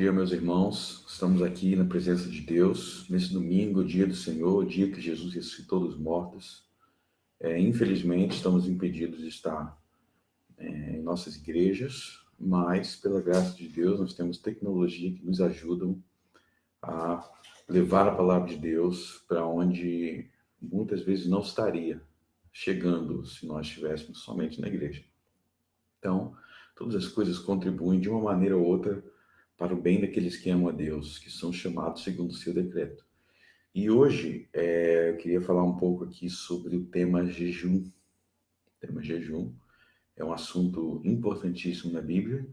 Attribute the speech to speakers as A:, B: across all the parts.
A: dia, meus irmãos. Estamos aqui na presença de Deus, nesse domingo, o dia do Senhor, o dia que Jesus ressuscitou dos mortos. Infelizmente, estamos impedidos de estar em nossas igrejas, mas, pela graça de Deus, nós temos tecnologia que nos ajudam a levar a palavra de Deus para onde muitas vezes não estaria chegando se nós estivéssemos somente na igreja. Então, todas as coisas contribuem de uma maneira ou outra para o bem daqueles que amam a Deus, que são chamados segundo o seu decreto. E hoje eu queria falar um pouco aqui sobre o tema jejum. O tema jejum é um assunto importantíssimo na Bíblia,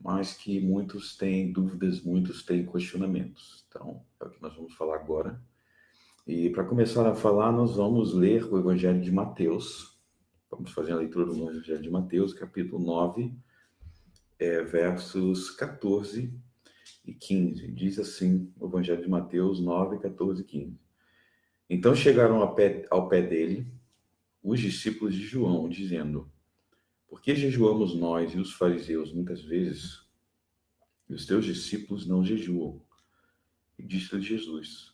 A: mas que muitos têm dúvidas, muitos têm questionamentos. Então, é o que nós vamos falar agora. E para começar a falar, nós vamos ler o Evangelho de Mateus. Vamos fazer a leitura do Evangelho de Mateus, capítulo 9, versos 14 e 15. Diz assim o Evangelho de Mateus 9, 14 e 15. Então chegaram ao pé dele os discípulos de João, dizendo: por que jejuamos nós e os fariseus muitas vezes, e os teus discípulos não jejuam? E disse-lhe Jesus: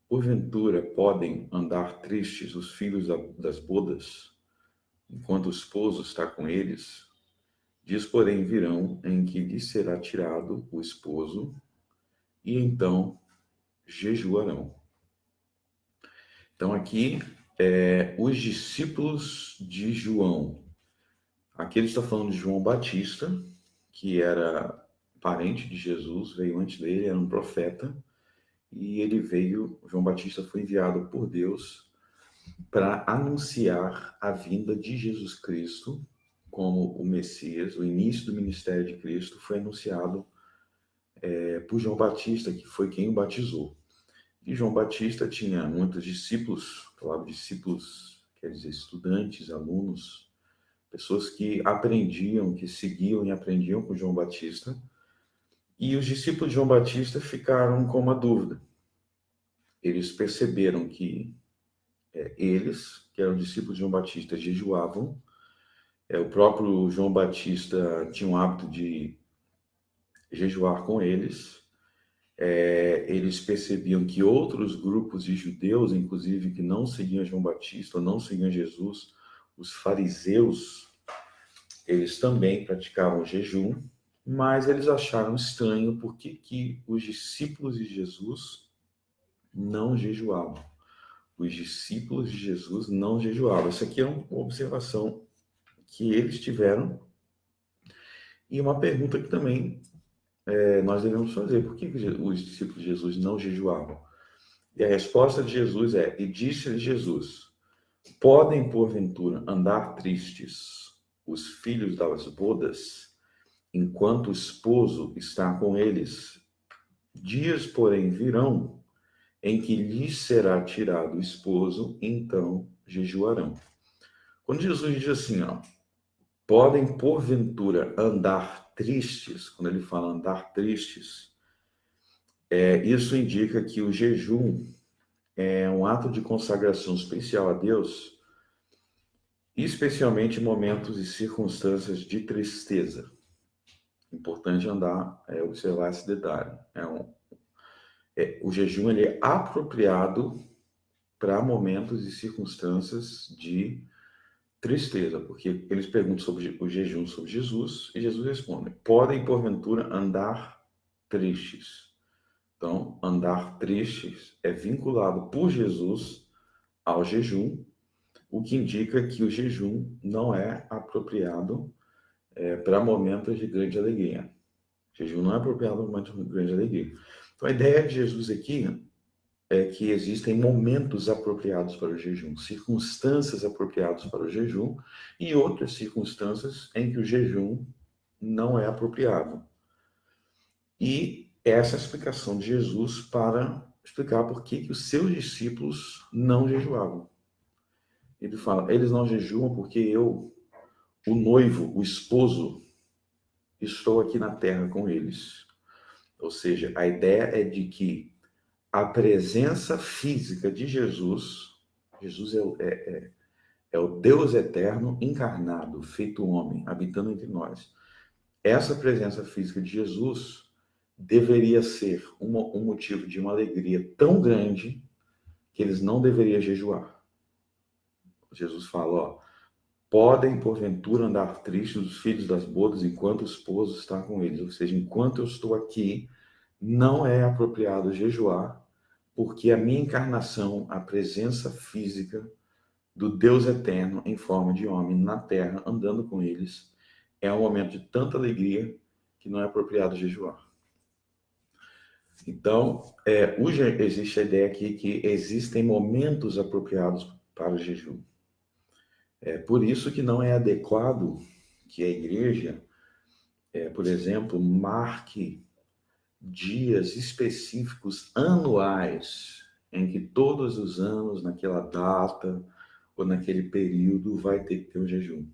A: porventura podem andar tristes os filhos das bodas, enquanto o esposo está com eles? Dias, porém, virão em que lhes será tirado o esposo, e então jejuarão. Então aqui, os discípulos de João. Aqui ele está falando de João Batista, que era parente de Jesus, veio antes dele, era um profeta, e João Batista foi enviado por Deus para anunciar a vinda de Jesus Cristo como o Messias. O início do ministério de Cristo foi anunciado por João Batista, que foi quem o batizou. E João Batista tinha muitos discípulos, a palavra discípulos quer dizer estudantes, alunos, pessoas que aprendiam, que seguiam e aprendiam com João Batista. E os discípulos de João Batista ficaram com uma dúvida. Eles perceberam que eles, que eram discípulos de João Batista, jejuavam. O próprio João Batista tinha o hábito de jejuar com eles. Eles percebiam que outros grupos de judeus, inclusive que não seguiam João Batista, ou não seguiam Jesus, os fariseus, eles também praticavam jejum, mas eles acharam estranho porque que os discípulos de Jesus não jejuavam. Os discípulos de Jesus não jejuavam. Isso aqui é uma observação que eles tiveram e uma pergunta que também nós devemos fazer. Por que os discípulos de Jesus não jejuavam? E a resposta de Jesus é: e disse-lhe Jesus: podem porventura andar tristes os filhos das bodas, enquanto o esposo está com eles? Dias, porém, virão em que lhes será tirado o esposo, então jejuarão. Quando Jesus diz assim, podem porventura andar tristes, quando ele fala andar tristes, isso indica que o jejum é um ato de consagração especial a Deus, especialmente em momentos e circunstâncias de tristeza. Importante observar esse detalhe. O jejum ele é apropriado para momentos e circunstâncias de tristeza, porque eles perguntam sobre o jejum sobre Jesus e Jesus responde: podem porventura andar tristes. Então, andar tristes é vinculado por Jesus ao jejum, o que indica que o jejum não é apropriado para momentos de grande alegria. O jejum não é apropriado para momentos de grande alegria. Então, a ideia de Jesus aqui é que existem momentos apropriados para o jejum, circunstâncias apropriadas para o jejum e outras circunstâncias em que o jejum não é apropriado. E essa é a explicação de Jesus para explicar por que os seus discípulos não jejuavam. Ele fala: eles não jejuam porque eu, o noivo, o esposo, estou aqui na terra com eles. Ou seja, a ideia é de que a presença física de Jesus é o Deus eterno encarnado, feito homem, habitando entre nós. Essa presença física de Jesus deveria ser um motivo de uma alegria tão grande que eles não deveriam jejuar. Jesus fala, ó, podem porventura andar tristes os filhos das bodas enquanto o esposo está com eles. Ou seja, enquanto eu estou aqui, não é apropriado jejuar, porque a minha encarnação, a presença física do Deus eterno em forma de homem na terra, andando com eles, é um momento de tanta alegria que não é apropriado jejuar. Então, existe a ideia aqui que existem momentos apropriados para o jejum. É por isso que não é adequado que a igreja, por exemplo, marque dias específicos anuais em que todos os anos, naquela data ou naquele período, vai ter que ter o jejum.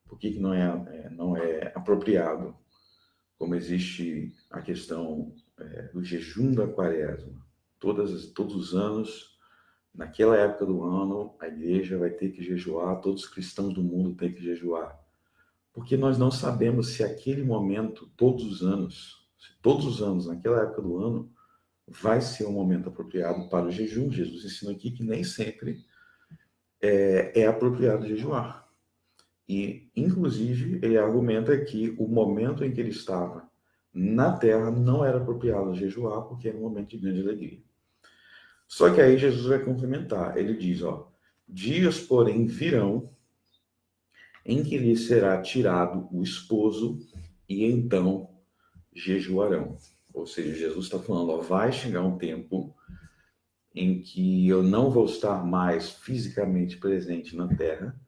A: Por que não é apropriado? Como existe a questão do jejum da quaresma. Todos os anos, naquela época do ano, a igreja vai ter que jejuar, todos os cristãos do mundo têm que jejuar. Porque nós não sabemos se aquele momento, todos os anos, naquela época do ano, vai ser um momento apropriado para o jejum. Jesus ensina aqui que nem sempre é apropriado jejuar. E, inclusive, ele argumenta que o momento em que ele estava na terra não era apropriado jejuar, porque era um momento de grande alegria. Só que aí Jesus vai complementar. Ele diz, ó, dias, porém, virão em que lhe será tirado o esposo e então jejuarão. Ou seja, Jesus está falando, ó, vai chegar um tempo em que eu não vou estar mais fisicamente presente na terra,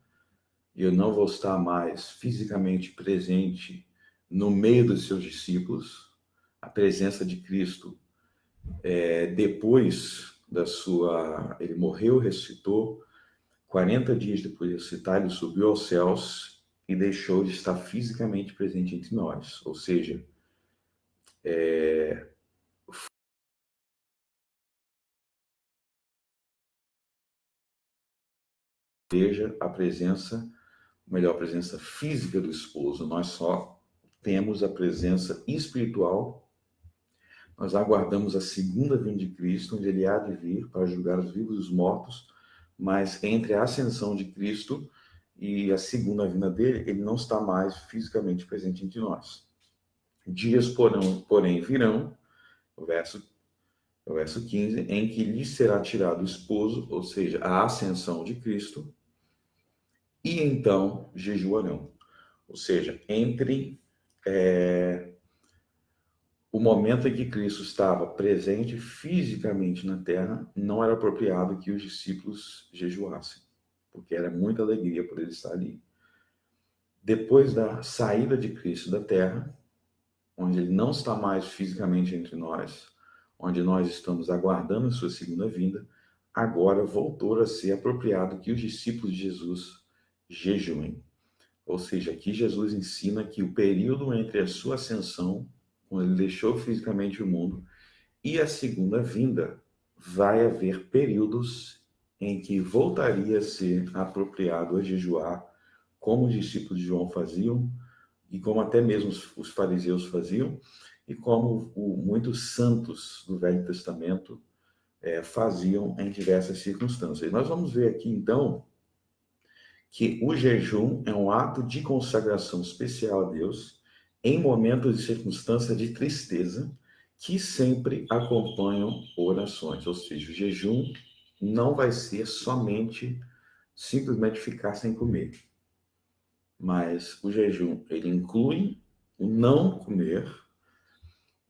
A: eu não vou estar mais fisicamente presente no meio dos seus discípulos. A presença de Cristo, depois da sua... Ele morreu, ressuscitou, 40 dias depois de ressuscitar, ele subiu aos céus e deixou de estar fisicamente presente entre nós. Ou seja, veja a presença, melhor, a presença física do esposo. Nós só temos a presença espiritual. Nós aguardamos a segunda vinda de Cristo, onde ele há de vir para julgar os vivos e os mortos, mas entre a ascensão de Cristo e a segunda vinda dele, ele não está mais fisicamente presente entre nós. Dias, porém virão, o verso 15, em que lhe será tirado o esposo, ou seja, a ascensão de Cristo, e então jejuarão. Ou seja, entre o momento em que Cristo estava presente fisicamente na terra, não era apropriado que os discípulos jejuassem, porque era muita alegria por ele estar ali. Depois da saída de Cristo da terra, onde ele não está mais fisicamente entre nós, onde nós estamos aguardando a sua segunda vinda, agora voltou a ser apropriado que os discípulos de Jesus jejuem. Ou seja, aqui Jesus ensina que o período entre a sua ascensão, quando ele deixou fisicamente o mundo, e a segunda vinda, vai haver períodos em que voltaria a ser apropriado a jejuar, como os discípulos de João faziam, e como até mesmo os fariseus faziam, e como muitos santos do Velho Testamento faziam em diversas circunstâncias. Nós vamos ver aqui, então, que o jejum é um ato de consagração especial a Deus em momentos de circunstância de tristeza que sempre acompanham orações. Ou seja, o jejum não vai ser simplesmente ficar sem comer. Mas o jejum, ele inclui o não comer,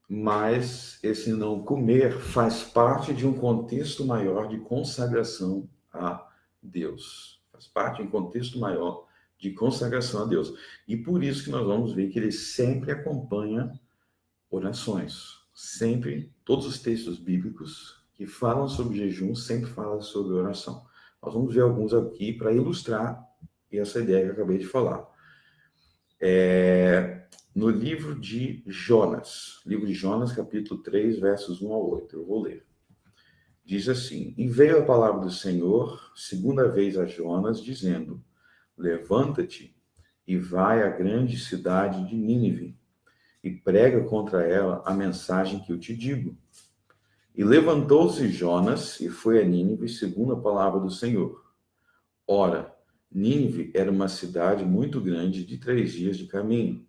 A: mas esse não comer faz parte de um contexto maior de consagração a Deus. Faz parte de um contexto maior de consagração a Deus. E por isso que nós vamos ver que ele sempre acompanha orações. Sempre, todos os textos bíblicos que falam sobre jejum sempre falam sobre oração. Nós vamos ver alguns aqui para ilustrar essa ideia que eu acabei de falar. No livro de Jonas, capítulo 3, versos 1 ao 8, eu vou ler. Diz assim: E veio a palavra do Senhor, segunda vez a Jonas, dizendo: Levanta-te e vai à grande cidade de Nínive, e prega contra ela a mensagem que eu te digo. E levantou-se Jonas e foi a Nínive, segundo a palavra do Senhor. Ora, Nínive era uma cidade muito grande, de 3 dias de caminho.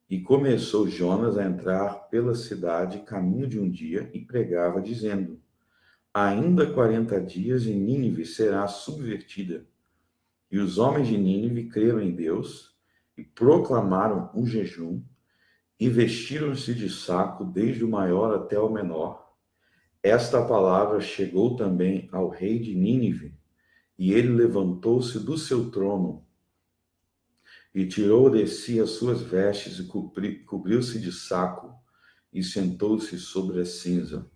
A: E começou Jonas a entrar pela cidade, caminho de um dia, e pregava, dizendo: ainda 40 dias e Nínive será subvertida. E os homens de Nínive creram em Deus e proclamaram um jejum e vestiram-se de saco, desde o maior até o menor. Esta palavra chegou também ao rei de Nínive, e ele levantou-se do seu trono e tirou de si as suas vestes e cobriu-se de saco e sentou-se sobre a cinza.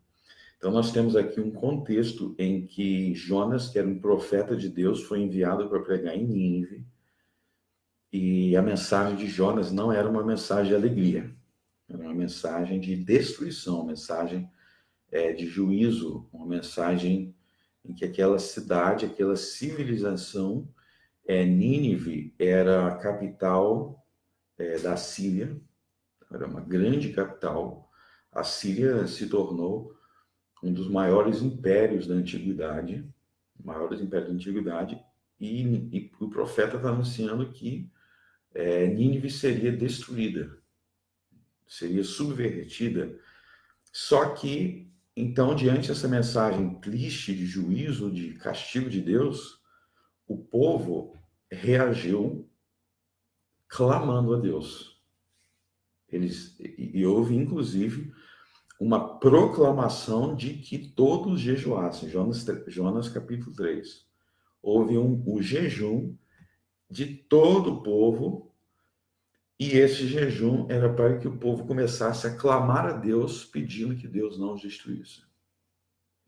A: Então nós temos aqui um contexto em que Jonas, que era um profeta de Deus, foi enviado para pregar em Nínive, e a mensagem de Jonas não era uma mensagem de alegria, era uma mensagem de destruição, uma mensagem de juízo, uma mensagem em que aquela cidade, aquela civilização, Nínive era a capital da Síria, era uma grande capital. A Síria se tornou um dos maiores impérios da antiguidade, e o profeta está anunciando que Nínive seria destruída, seria subvertida. Só que, então, diante dessa mensagem triste de juízo, de castigo de Deus, o povo reagiu clamando a Deus. E houve, inclusive, uma proclamação de que todos jejuassem. Jonas capítulo 3. Houve o jejum de todo o povo, e esse jejum era para que o povo começasse a clamar a Deus, pedindo que Deus não os destruísse.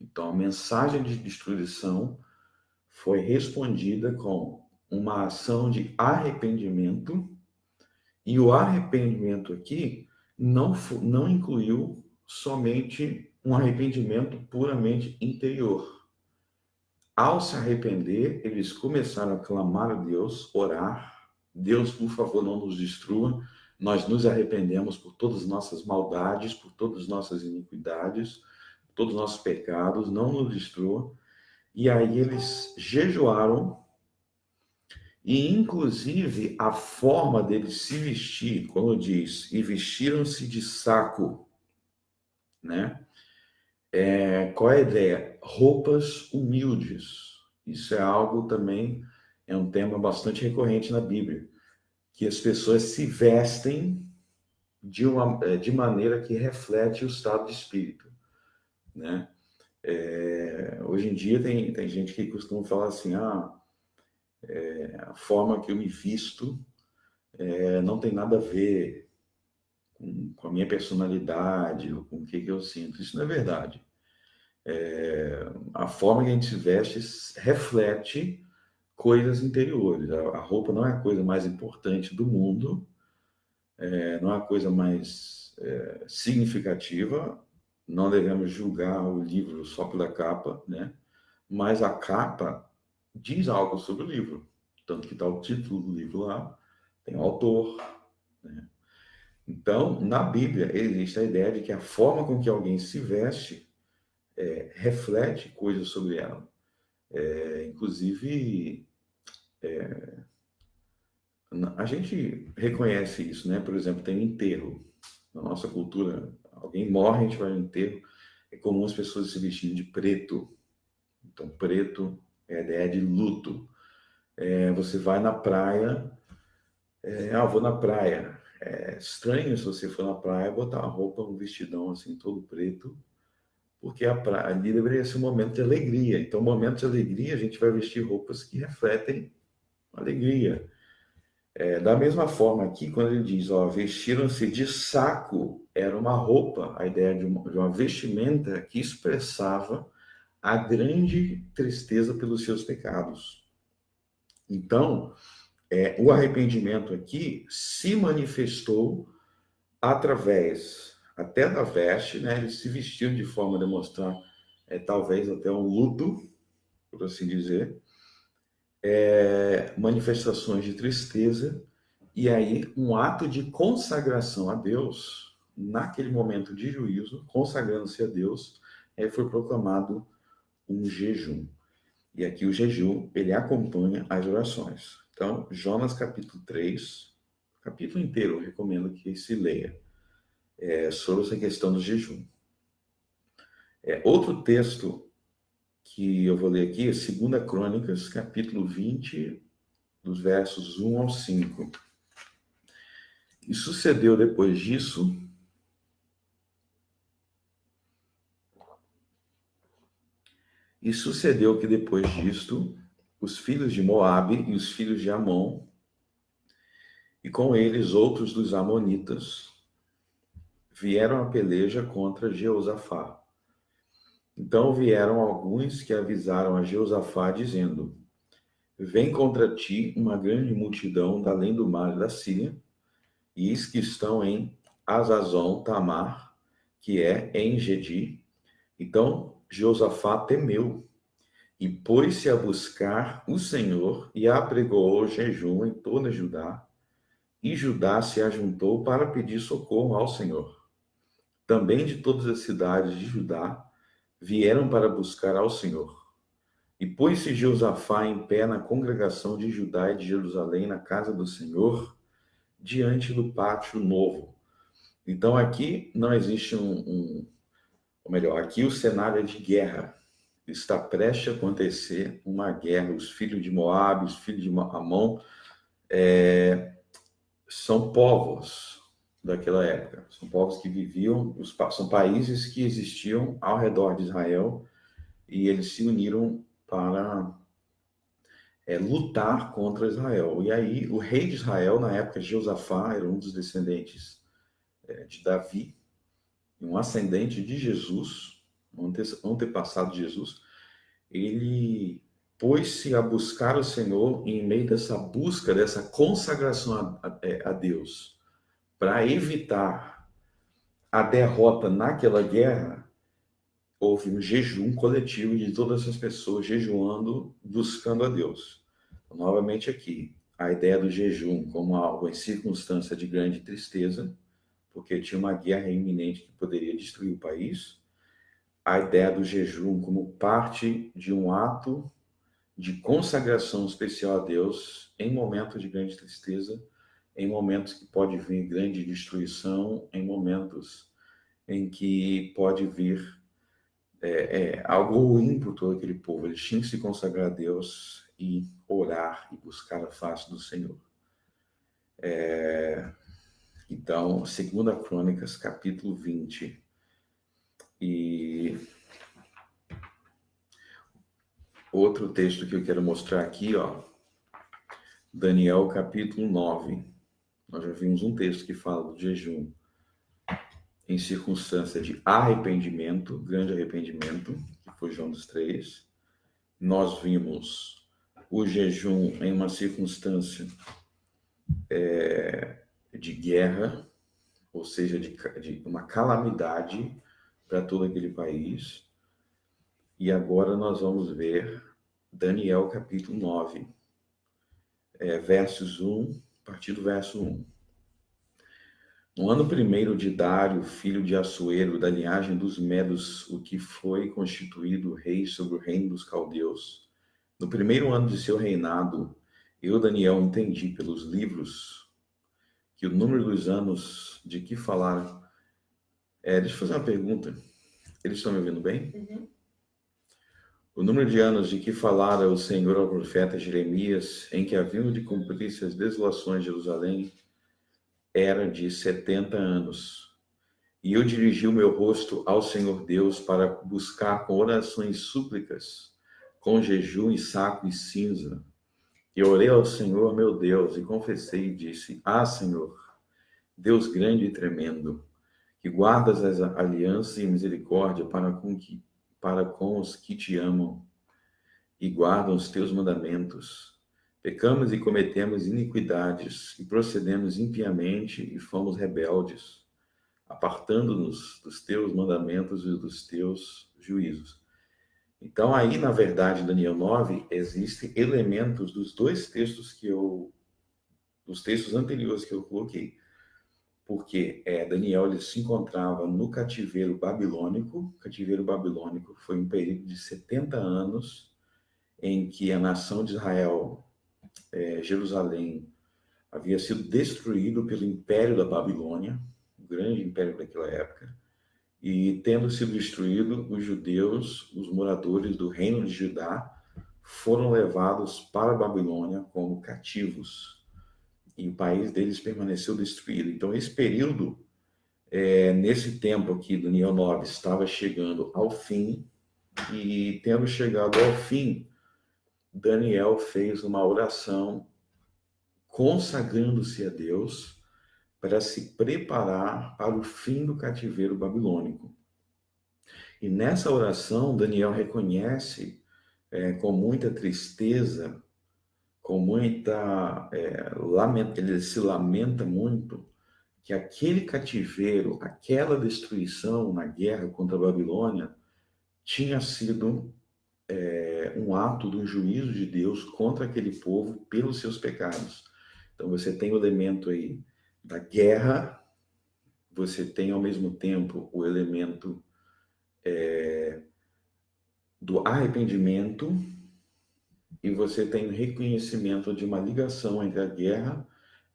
A: Então, a mensagem de destruição foi respondida com uma ação de arrependimento, e o arrependimento aqui não incluiu somente um arrependimento puramente interior. Ao se arrepender, eles começaram a clamar a Deus, orar: Deus, por favor, não nos destrua, nós nos arrependemos por todas as nossas maldades, por todas as nossas iniquidades, por todos os nossos pecados, não nos destrua. E aí eles jejuaram, e inclusive a forma deles se vestir, como diz, e vestiram-se de saco, né? Qual é a ideia? Roupas humildes. Isso é algo também, é um tema bastante recorrente na Bíblia, que as pessoas se vestem de maneira que reflete o estado de espírito, né? Hoje em dia tem gente que costuma falar assim: a forma que eu me visto não tem nada a ver com a minha personalidade ou com o que eu sinto. Isso não é verdade. A forma que a gente se veste reflete coisas interiores. A roupa não é a coisa mais importante do mundo, não é a coisa mais significativa. Não devemos julgar o livro só pela capa, né? Mas a capa diz algo sobre o livro. Tanto que está o título do livro lá, tem o autor, né? Então, na Bíblia, existe a ideia de que a forma com que alguém se veste reflete coisas sobre ela. Inclusive, a gente reconhece isso, né? Por exemplo, tem enterro. Na nossa cultura, alguém morre, a gente vai no enterro. É comum as pessoas se vestirem de preto. Então, preto é a ideia de luto. Você vai na praia, vou na praia. É estranho, se você for na praia, botar uma roupa, um vestidão assim, todo preto, porque a praia ali deveria ser um momento de alegria. Então, momento de alegria, a gente vai vestir roupas que refletem alegria. Da mesma forma aqui, quando ele diz, vestiram-se de saco, era uma roupa, a ideia de uma vestimenta que expressava a grande tristeza pelos seus pecados. Então, o arrependimento aqui se manifestou através até da veste, né? Eles se vestiram de forma a demonstrar talvez até um luto, por assim dizer, manifestações de tristeza, E aí, um ato de consagração a Deus, naquele momento de juízo, consagrando-se a Deus, foi proclamado um jejum. E aqui o jejum, ele acompanha as orações. Então, Jonas capítulo 3, capítulo inteiro, eu recomendo que se leia, sobre essa questão do jejum. Outro texto que eu vou ler aqui é 2 Crônicas, capítulo 20, dos versos 1 ao 5. E sucedeu depois disso que depois disto, os filhos de Moabe e os filhos de Amon, e com eles outros dos amonitas, vieram a peleja contra Jeosafá. Então vieram alguns que avisaram a Jeosafá, dizendo: Vem contra ti uma grande multidão da além do mar da Síria, e eis que estão em Azazon Tamar, que é em Gedi. Então Jeosafá temeu, e pôs-se a buscar o Senhor, e apregoou jejum em toda Judá, e Judá se ajuntou para pedir socorro ao Senhor. Também de todas as cidades de Judá vieram para buscar ao Senhor. E pôs-se Josafá em pé na congregação de Judá e de Jerusalém, na casa do Senhor, diante do pátio novo. Então aqui não existe ou melhor, aqui o cenário é de guerra. Está prestes a acontecer uma guerra. Os filhos de Moabe, os filhos de Amon, são povos daquela época. São povos que viviam, são países que existiam ao redor de Israel, e eles se uniram para lutar contra Israel. E aí, o rei de Israel, na época, Josafá, era um dos descendentes de Davi, um ascendente de Jesus, um antepassado de Jesus. Ele pôs-se a buscar o Senhor em meio dessa busca, dessa consagração a Deus, para evitar a derrota naquela guerra. Houve um jejum coletivo de todas essas pessoas jejuando, buscando a Deus. Então, novamente aqui, a ideia do jejum como algo em circunstância de grande tristeza, porque tinha uma guerra iminente que poderia destruir o país. A ideia do jejum como parte de um ato de consagração especial a Deus em momentos de grande tristeza, em momentos que pode vir grande destruição, em momentos em que pode vir algo ruim para todo aquele povo. Eles tinham que se consagrar a Deus e orar e buscar a face do Senhor. Então, 2 Crônicas, capítulo 20. E outro texto que eu quero mostrar aqui, Daniel, capítulo 9. Nós já vimos um texto que fala do jejum em circunstância de arrependimento, grande arrependimento, que foi João dos 3. Nós vimos o jejum em uma circunstância de guerra, ou seja, de uma calamidade para todo aquele país. E agora nós vamos ver Daniel capítulo 9, versos 1, a partir do verso 1. No ano primeiro de Dário, filho de Assuero, da linhagem dos Medos, o que foi constituído rei sobre o reino dos caldeus, no primeiro ano de seu reinado, eu, Daniel, entendi pelos livros que o número dos anos de que falaram... deixa eu fazer uma pergunta. Eles estão me ouvindo bem?
B: Uhum.
A: O número de anos de que falara o Senhor ao profeta Jeremias, em que haviam de cumprir-se as desolações de Jerusalém, era de 70 anos. E eu dirigi o meu rosto ao Senhor Deus para buscar com orações e súplicas, com jejum e saco e cinza. E orei ao Senhor meu Deus e confessei e disse: Senhor, Deus grande e tremendo, que guardas as alianças e misericórdia para com os que te amam e guardam os teus mandamentos. Pecamos e cometemos iniquidades, e procedemos impiamente e fomos rebeldes, apartando-nos dos teus mandamentos e dos teus juízos. Então, aí, na verdade, Daniel 9, existem elementos dos dois textos que eu dos textos anteriores que eu coloquei. Porque Daniel ele se encontrava no cativeiro babilônico. O cativeiro babilônico foi um período de 70 anos em que a nação de Israel, Jerusalém, havia sido destruído pelo Império da Babilônia, o grande império daquela época. E tendo sido destruído, os judeus, os moradores do reino de Judá, foram levados para a Babilônia como cativos. E o país deles permaneceu destruído. Então, esse período, nesse tempo aqui, Daniel 9, estava chegando ao fim. E tendo chegado ao fim, Daniel fez uma oração consagrando-se a Deus para se preparar para o fim do cativeiro babilônico. E nessa oração, Daniel reconhece com muita tristeza, com muita ele se lamenta muito que aquele cativeiro, aquela destruição na guerra contra a Babilônia tinha sido um ato do juízo de Deus contra aquele povo pelos seus pecados. Então você tem o elemento aí da guerra, você tem ao mesmo tempo o elemento do arrependimento, e você tem o reconhecimento de uma ligação entre a guerra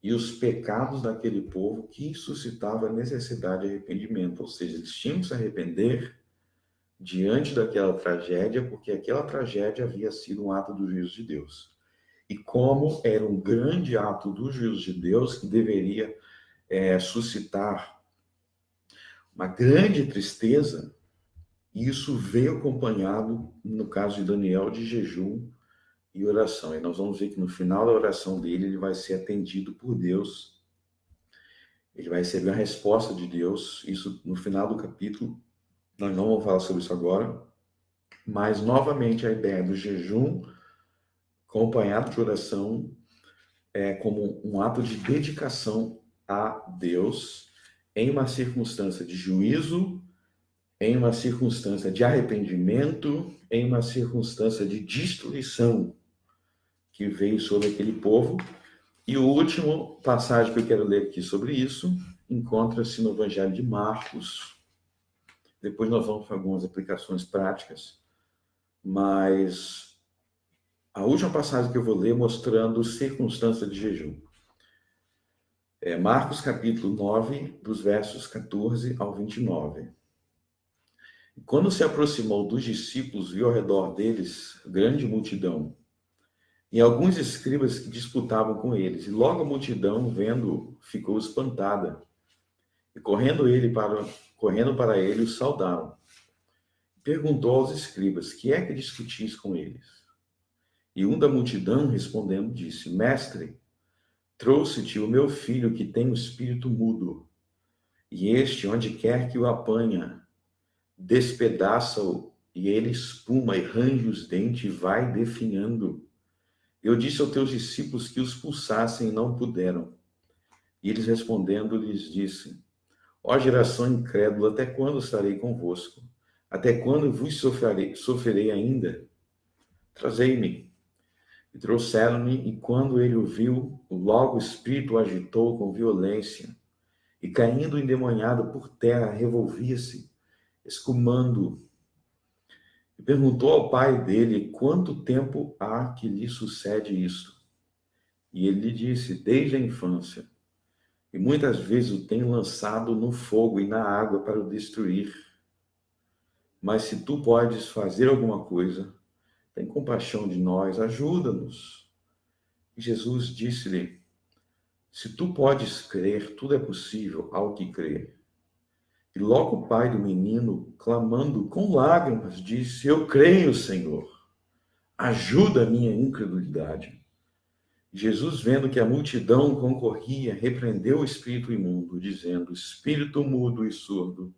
A: e os pecados daquele povo que suscitava a necessidade de arrependimento. Ou seja, eles tinham que se arrepender diante daquela tragédia, porque aquela tragédia havia sido um ato do juízo de Deus. E como era um grande ato do juízo de Deus, que deveria suscitar uma grande tristeza, isso veio acompanhado, no caso de Daniel, de jejum e oração. E nós vamos ver que no final da oração dele, ele vai ser atendido por Deus. Ele vai receber a resposta de Deus. Isso no final do capítulo. Nós não vamos falar sobre isso agora. Mas, novamente, a ideia do jejum acompanhado de oração é como um ato de dedicação a Deus em uma circunstância de juízo, em uma circunstância de arrependimento, em uma circunstância de destruição que veio sobre aquele povo. E o último passagem que eu quero ler aqui sobre isso encontra-se no Evangelho de Marcos. Depois nós vamos para algumas aplicações práticas, mas a última passagem que eu vou ler mostrando circunstância de jejum. Marcos capítulo 9, dos versos 14 ao 29. Quando se aproximou dos discípulos, viu ao redor deles grande multidão, e alguns escribas que disputavam com eles. E logo a multidão, vendo, ficou espantada. E correndo para ele, os saudaram. Perguntou aos escribas: que é que discutis com eles? E um da multidão, respondendo, disse: Mestre, trouxe-te o meu filho que tem o espírito mudo. E este, onde quer que o apanha, despedaça-o, e ele espuma e range os dentes e vai definhando. Eu disse aos teus discípulos que os expulsassem e não puderam. E eles respondendo lhes disse: Ó geração incrédula, até quando estarei convosco? Até quando vos sofrerei ainda? Trazei-me. E trouxeram-me, e quando ele o viu, logo o espírito o agitou com violência, e caindo endemoniado por terra, revolvia-se, escumando. E perguntou ao pai dele: quanto tempo há que lhe sucede isto? E ele lhe disse: desde a infância. E muitas vezes o tem lançado no fogo e na água para o destruir. Mas se tu podes fazer alguma coisa, tem compaixão de nós, ajuda-nos. E Jesus disse-lhe: se tu podes crer, tudo é possível ao que crê. E logo o pai do menino, clamando com lágrimas, disse: eu creio, Senhor, ajuda a minha incredulidade. Jesus, vendo que a multidão concorria, repreendeu o espírito imundo, dizendo: espírito mudo e surdo,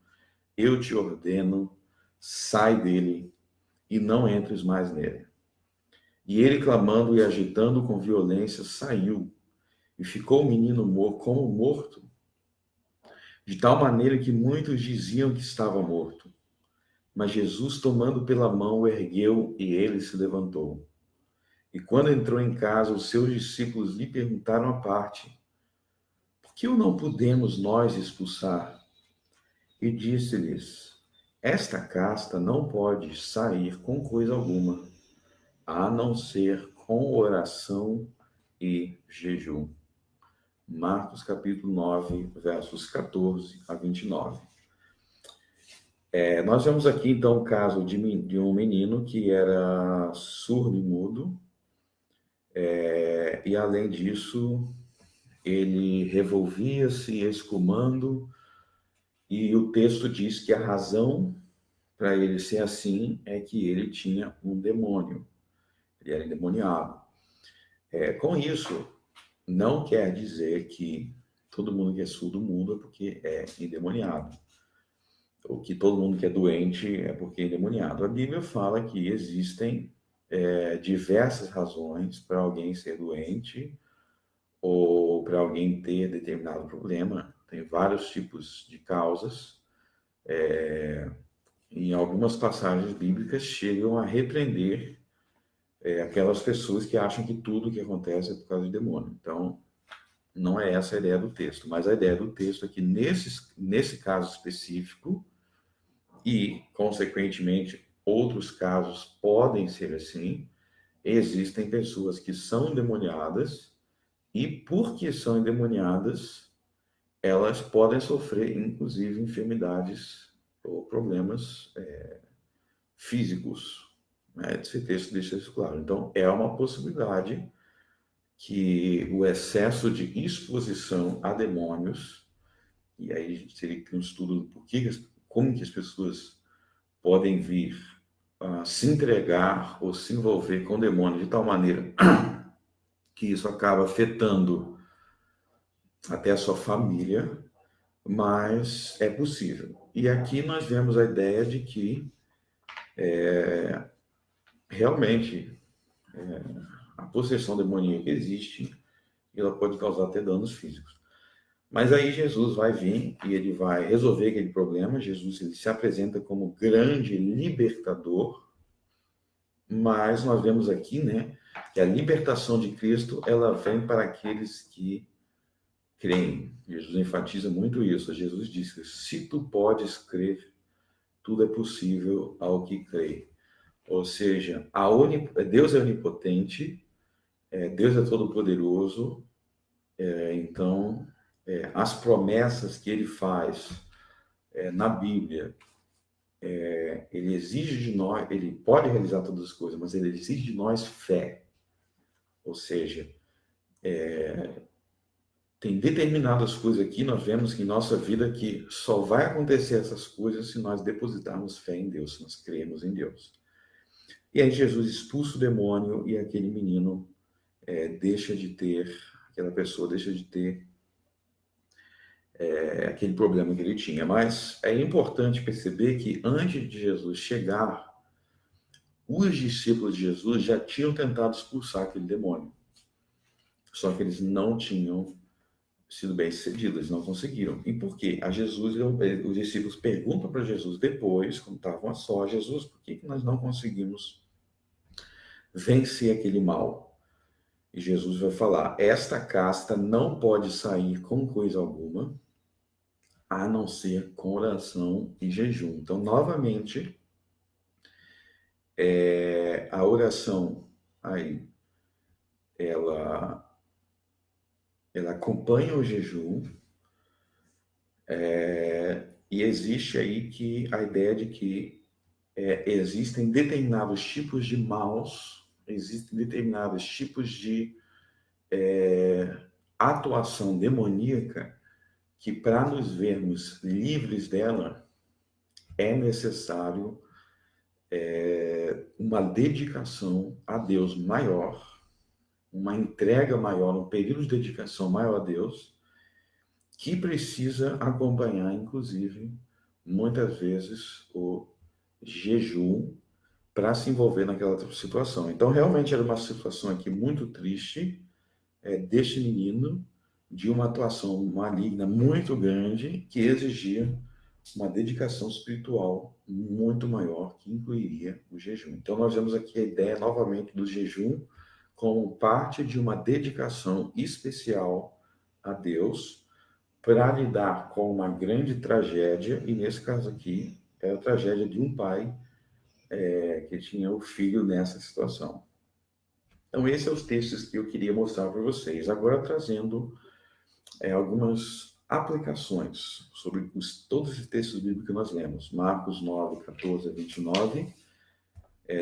A: eu te ordeno, sai dele e não entres mais nele. E ele, clamando e agitando com violência, saiu, e ficou o menino como morto, de tal maneira que muitos diziam que estava morto. Mas Jesus, tomando pela mão, o ergueu, e ele se levantou. E quando entrou em casa, os seus discípulos lhe perguntaram à parte: por que o não podemos nós expulsar? E disse-lhes: esta casta não pode sair com coisa alguma, a não ser com oração e jejum. Marcos capítulo 9, versos 14 a 29. Nós vemos aqui, então, o caso de um menino que era surdo e mudo, e, além disso, ele revolvia-se escumando, e o texto diz que a razão para ele ser assim é que ele tinha um demônio, ele era endemoniado. Com isso, não quer dizer que todo mundo que é surdo mudo é porque é endemoniado, ou que todo mundo que é doente é porque é endemoniado. A Bíblia fala que existem diversas razões para alguém ser doente ou para alguém ter determinado problema. Tem vários tipos de causas. Em algumas passagens bíblicas chegam a repreender aquelas pessoas que acham que tudo que acontece é por causa de demônio. Então, não é essa a ideia do texto, mas a ideia do texto é que nesse caso específico, e, consequentemente, outros casos podem ser assim, existem pessoas que são endemoniadas e, porque são endemoniadas, elas podem sofrer, inclusive, enfermidades ou problemas físicos. Né? Esse texto deixa isso claro. Então, é uma possibilidade que o excesso de exposição a demônios, e aí a gente teria que ter um estudo do porquê, como que as pessoas podem vir a se entregar ou se envolver com demônios de tal maneira que isso acaba afetando até a sua família, mas é possível. E aqui nós vemos a ideia de que realmente a possessão demoníaca existe e ela pode causar até danos físicos. Mas aí Jesus vai vir e ele vai resolver aquele problema. Jesus ele se apresenta como grande libertador, mas nós vemos aqui, né, que a libertação de Cristo ela vem para aqueles que creem. Jesus enfatiza muito isso. Jesus disse: se tu podes crer, tudo é possível ao que crê. Ou seja, Deus é onipotente, Deus é todo-poderoso, então as promessas que ele faz na Bíblia, ele exige de nós, ele pode realizar todas as coisas, mas ele exige de nós fé. Ou seja, tem determinadas coisas aqui, nós vemos que em nossa vida que só vai acontecer essas coisas se nós depositarmos fé em Deus, se nós cremos em Deus. E aí Jesus expulsa o demônio e aquele menino deixa de ter, aquela pessoa deixa de ter aquele problema que ele tinha. Mas é importante perceber que antes de Jesus chegar, os discípulos de Jesus já tinham tentado expulsar aquele demônio. Só que eles não tinham sido bem-sucedidos, eles não conseguiram. E por quê? Os discípulos perguntam para Jesus depois, quando estavam a sós: Jesus, por que nós não conseguimos vencer aquele mal? E Jesus vai falar: esta casta não pode sair com coisa alguma, a não ser com oração e jejum. Então, novamente, a oração aí, ela acompanha o jejum, e existe aí que a ideia de que existem determinados tipos de maus, existem determinados tipos de atuação demoníaca que, para nos vermos livres dela, é necessário uma dedicação a Deus maior, uma entrega maior, um período de dedicação maior a Deus, que precisa acompanhar, inclusive, muitas vezes, o jejum para se envolver naquela situação. Então, realmente era uma situação aqui muito triste, deste menino, de uma atuação maligna muito grande, que exigia uma dedicação espiritual muito maior, que incluiria o jejum. Então, nós vemos aqui a ideia, novamente, do jejum como parte de uma dedicação especial a Deus para lidar com uma grande tragédia, e nesse caso aqui é a tragédia de um pai que tinha o filho nessa situação. Então, esses são os textos que eu queria mostrar para vocês. Agora, trazendo algumas aplicações sobre todos os textos bíblicos que nós lemos. Marcos 9, 14 a 29,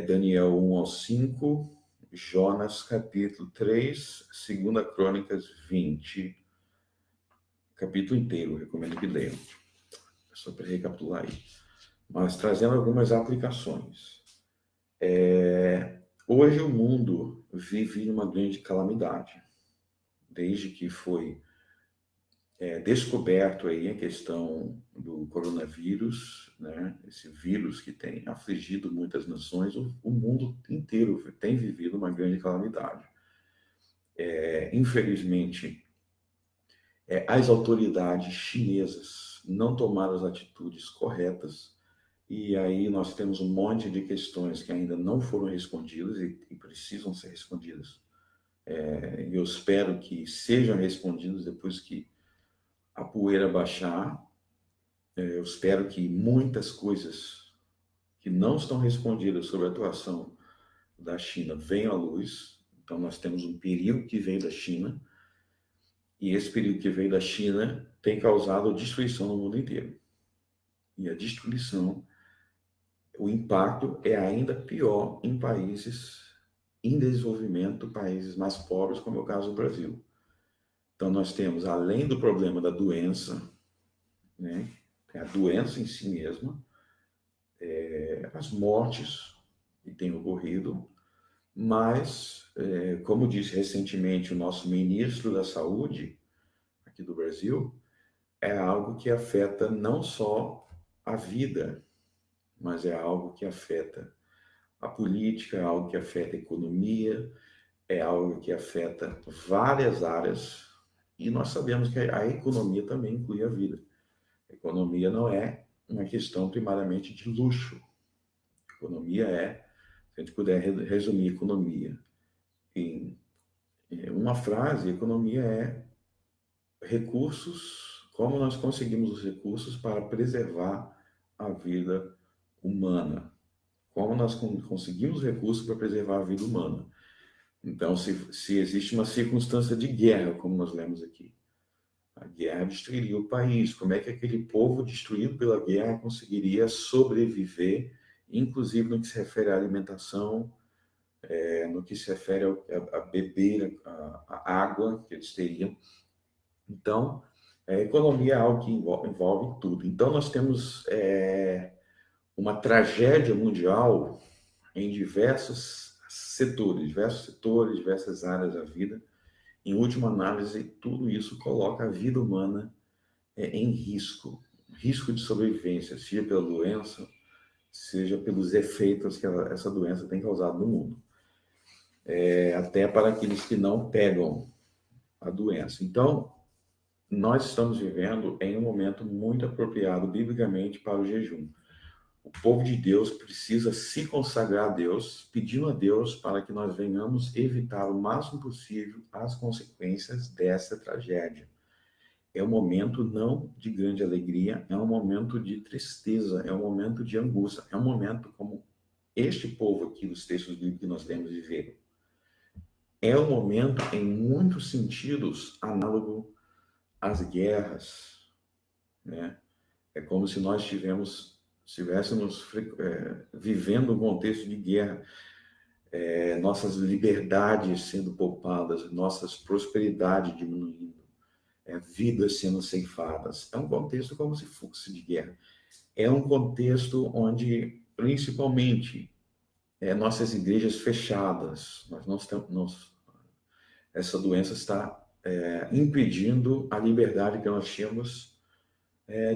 A: Daniel 1 ao 5, Jonas capítulo 3, 2 Crônicas 20. Capítulo inteiro, recomendo que leiam. Só para recapitular aí. Mas trazendo algumas aplicações. Hoje o mundo vive uma grande calamidade. Desde que foi descoberto aí a questão do coronavírus, né? Esse vírus que tem afligido muitas nações, o mundo inteiro tem vivido uma grande calamidade. Infelizmente, as autoridades chinesas não tomaram as atitudes corretas, e aí nós temos um monte de questões que ainda não foram respondidas e precisam ser respondidas. Eu espero que sejam respondidas depois que a poeira baixar. Eu espero que muitas coisas que não estão respondidas sobre a atuação da China venham à luz. Então, nós temos um perigo que veio da China, e esse perigo que veio da China tem causado destruição no mundo inteiro. E a destruição, o impacto é ainda pior em países em desenvolvimento, países mais pobres, como é o caso do Brasil. Então, nós temos, além do problema da doença, né, a doença em si mesma, as mortes que têm ocorrido, mas, como disse recentemente o nosso ministro da Saúde, aqui do Brasil, é algo que afeta não só a vida, mas é algo que afeta a política, é algo que afeta a economia, é algo que afeta várias áreas, e nós sabemos que a economia também inclui a vida. A economia não é uma questão primariamente de luxo. A economia se a gente puder resumir a economia em uma frase, a economia é recursos, como nós conseguimos os recursos para preservar a vida humana. Como nós conseguimos recursos para preservar a vida humana. Então, se existe uma circunstância de guerra, como nós lemos aqui, a guerra destruiria o país. Como é que aquele povo destruído pela guerra conseguiria sobreviver, inclusive no que se refere à alimentação, no que se refere a beber a água que eles teriam. Então, a economia é algo que envolve tudo. Então, nós temos uma tragédia mundial em diversos setores, diversas áreas da vida. Em última análise, tudo isso coloca a vida humana em risco de sobrevivência, seja pela doença, seja pelos efeitos que essa doença tem causado no mundo. Até para aqueles que não pegam a doença. Então, nós estamos vivendo em um momento muito apropriado biblicamente para o jejum. O povo de Deus precisa se consagrar a Deus, pedindo a Deus para que nós venhamos evitar o máximo possível as consequências dessa tragédia. É um momento não de grande alegria, é um momento de tristeza, é um momento de angústia, é um momento como este povo aqui dos textos bíblicos que nós temos viver. É um momento, em muitos sentidos, análogo às guerras, né? É como se nós estivéssemos vivendo um contexto de guerra, nossas liberdades sendo poupadas, nossas prosperidades diminuindo, vidas sendo ceifadas. É um contexto como se fosse de guerra. É um contexto onde, principalmente, nossas igrejas fechadas, essa doença está impedindo a liberdade que nós tínhamos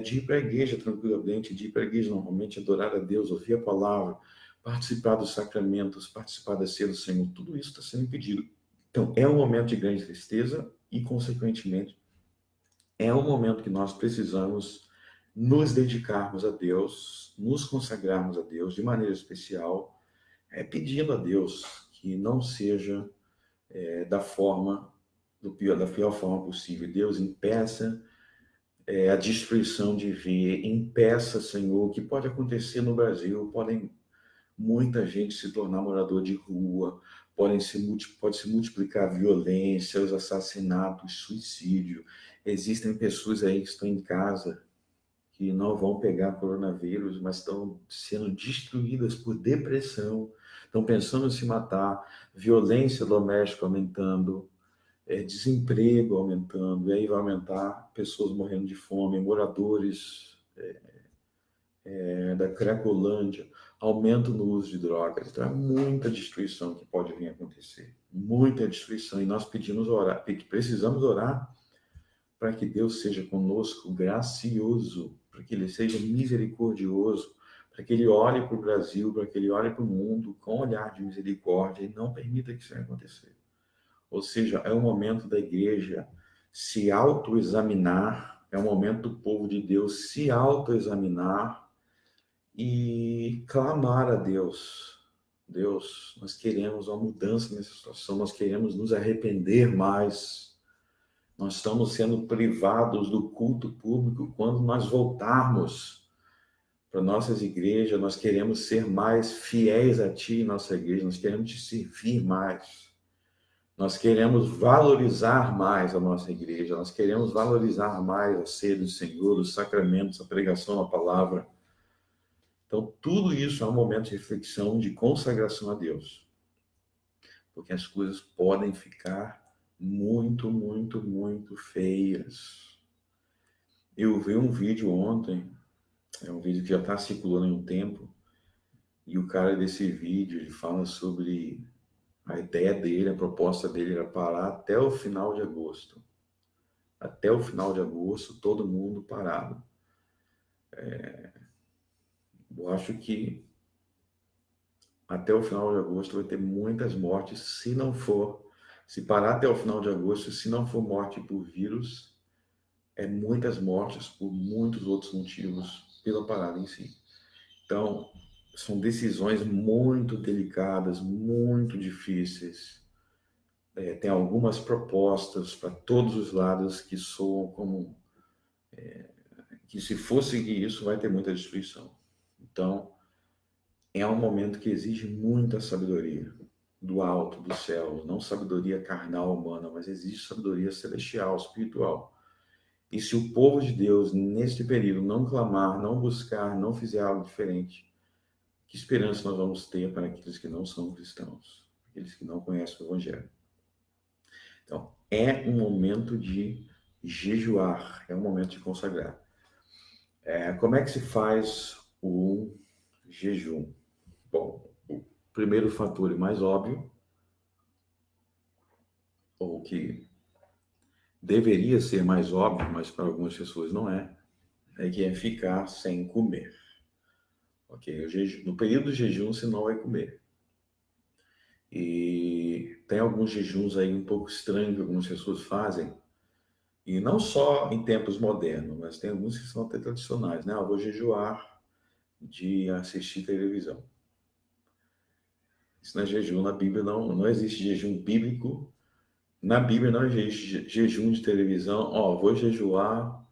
A: de ir para a igreja tranquilamente, de ir para a igreja normalmente, adorar a Deus, ouvir a palavra, participar dos sacramentos, participar da ceia do Senhor. Tudo isso está sendo impedido. Então, é um momento de grande tristeza e, consequentemente, é um momento que nós precisamos nos dedicarmos a Deus, nos consagrarmos a Deus de maneira especial, pedindo a Deus que não seja da pior forma possível. Deus, impeça a destruição de ver, impeça, Senhor, o que pode acontecer no Brasil. Muita gente se tornar morador de rua, pode se multiplicar a violência, os assassinatos, suicídio. Existem pessoas aí que estão em casa, que não vão pegar coronavírus, mas estão sendo destruídas por depressão, estão pensando em se matar, violência doméstica aumentando, desemprego aumentando, e aí vai aumentar pessoas morrendo de fome, moradores da Cracolândia, aumento no uso de drogas. Então é muita destruição que pode vir a acontecer, muita destruição, e nós precisamos orar para que Deus seja conosco gracioso, para que Ele seja misericordioso, para que Ele olhe para o Brasil, para que Ele olhe para o mundo com olhar de misericórdia e não permita que isso venha acontecer. Ou seja, é o momento da igreja se autoexaminar, é o momento do povo de Deus se autoexaminar e clamar a Deus. Deus, nós queremos uma mudança nessa situação, nós queremos nos arrepender mais. Nós estamos sendo privados do culto público. Quando nós voltarmos para nossas igrejas, nós queremos ser mais fiéis a Ti, nossa igreja, nós queremos Te servir mais. Nós queremos valorizar mais a nossa igreja, nós queremos valorizar mais a ceia do Senhor, os sacramentos, a pregação da palavra. Então, tudo isso é um momento de reflexão, de consagração a Deus. Porque as coisas podem ficar muito, muito, muito feias. Eu vi um vídeo ontem, é um vídeo que já está circulando em um tempo, e o cara desse vídeo, ele fala sobre a ideia dele, a proposta dele era parar até o final de agosto. Até o final de agosto, todo mundo parado. Eu acho que até o final de agosto vai ter muitas mortes, se parar até o final de agosto, se não for morte por vírus, muitas mortes por muitos outros motivos pela parada em si. Então, são decisões muito delicadas, muito difíceis. Tem algumas propostas para todos os lados que soam como que se for seguir isso vai ter muita destruição. Então, é um momento que exige muita sabedoria do alto, do céu, não sabedoria carnal humana, mas exige sabedoria celestial, espiritual. E se o povo de Deus, neste período, não clamar, não buscar, não fizer algo diferente, que esperança nós vamos ter para aqueles que não são cristãos, aqueles que não conhecem o Evangelho? Então, é um momento de jejuar, é um momento de consagrar. Como é que se faz o jejum? Bom, o primeiro fator e mais óbvio, ou que deveria ser mais óbvio, mas para algumas pessoas não é que é ficar sem comer. Ok? No período do jejum você não vai comer. E tem alguns jejuns aí um pouco estranhos que algumas pessoas fazem, e não só em tempos modernos, mas tem alguns que são até tradicionais, né? Eu vou jejuar de assistir televisão. Isso não é jejum, na Bíblia não existe jejum bíblico. Na Bíblia não existe jejum de televisão. Vou jejuar